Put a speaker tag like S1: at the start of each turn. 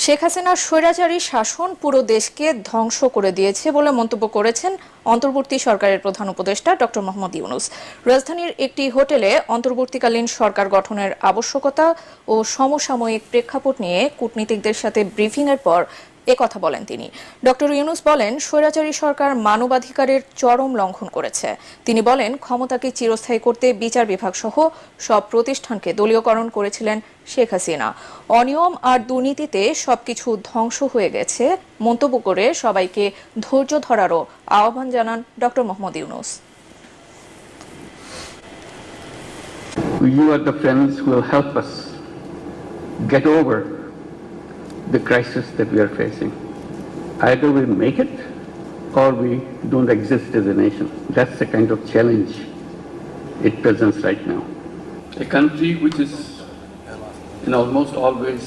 S1: শেখ হাসিনার স্বৈরাচারী শাসন পুরো দেশকে ধ্বংস করে দিয়েছে বলে মন্তব্য করেছেন অন্তর্বর্তী সরকারের প্রধান উপদেষ্টা ডক্টর মোহাম্মদ ইউনূস। রাজধানীর একটি হোটেলে অন্তর্বর্তীকালীন সরকার গঠনের আবশ্যকতা ও সমসাময়িক প্রেক্ষাপট নিয়ে কূটনীতিকদের সাথে ব্রিফিংয়ের পর কথা বলেন তিনি। ডক্টর ইউনূস বলেন, স্বৈরাচারী সরকার মানবাধিকারের চরম লঙ্ঘন করেছে। তিনি বলেন, ক্ষমতাকে চিরস্থায়ী করতে বিচার বিভাগ সহ সব প্রতিষ্ঠানকে দলীয়করণ করেছিলেন শেখ হাসিনা। অনিয়ম আর দুর্নীতিতে সবকিছু ধ্বংস হয়ে গেছে মন্তব্য করে সবাইকে ধৈর্য ধরারও আহ্বান জানান doctor Mohammad Yunus.
S2: You are the friends who will help us get over the crisis that we are facing. Either we make it or we don't exist as a nation. That's the kind of challenge it presents right now. A country which is almost always